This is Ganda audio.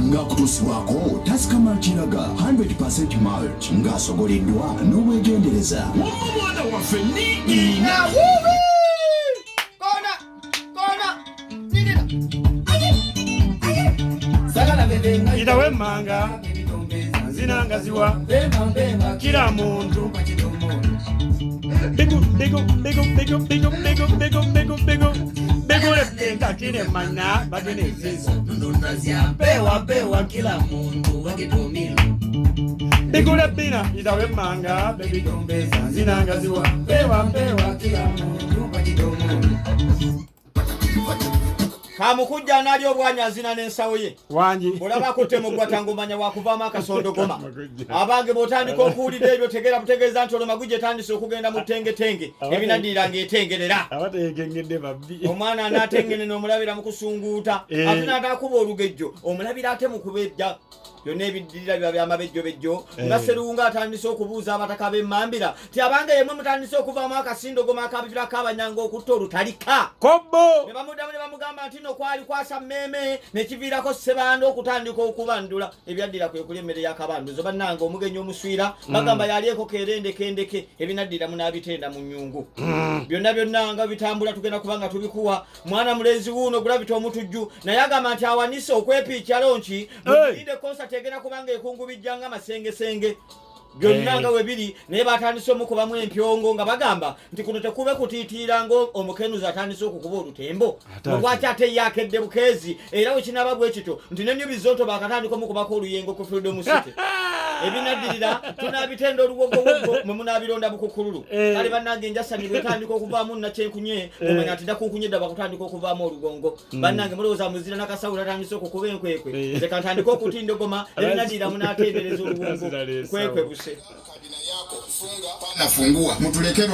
nga kutusi wako tasikama kiraga 100% mulch nga sogoleddwa n'obwegendereza mwana waffe nigina itawe manga zinangaziwa kila muntu Begule kine mana bagine zizo pewa kila muntu wakitumilo Begule bina itawe manga baby tombeza zinangaziwa pewa kila muntu wakitumilo Kamukujja nali obwanya zina n'ensawo ye wangi olaba kutemu gwatangumanya wakuvaamu akasondogoma abange botandika okuwulira ebyo tegera butegeeza nti olomagujja etandise okugenda mu tenge ebinaddirira ng'etengerera abategengedde babbi omwana anaatengene n'omulabira mu kusunguuta ate n'ataakuba olugejjo omulabira ate mu kubejja byonna ebiddirira biba byamabejjobejjo nga Serunga atandise okubuuza abataka b'emmambira ti abange yemwe mutandise okuvaamu akasindogoma akabivirako abanyanga okutta olutalika kobbo ne bamuddamu ne bamugamba nti no kwali kwasa mmeme nekiviirako Ssebanda okutandika okubandula ebyaddira kwe kuli emmere y'akabanduzo bannanga omugenyi omuswira bagamba yalyeko kerendekendeke ebinaddira munaabitenda mu nnyungu byonna nga bitambula tugenda kubanga tubikuwa mwana mulenzi wuuno gulabita omutujju naye agamba nti awanise okwepiikya lonki mugirinde concert egenda kubanga ekungubijjanga amasengesenge byonna nga webiri naye batandise omukubamu empyongo nga bagamba nti kuno tekube kutiitiira nga omukenuzi atandise okukuba olutembo lwaki ate yakedde bukeezi era wekinaba bwe kityo nti nenyubizonto bakatandika omukubako oluyengo ku Freedom City ebinaddirira tunaabitenda oluwogowoggo mwe munaabironda bukukululu kale bannange njasani bwetandika okuvaamu nakyenkunye omanya nti nakunkunye dda bakutandika okuvaamu olugongo bannange mulowooza muzira nakasawula atandise okukuba enkwekwe nze kantandika okutindogoma ebinaddirira munaatendereza oluwongo kwekwe buse kabina yako funga pana fungua mutulekero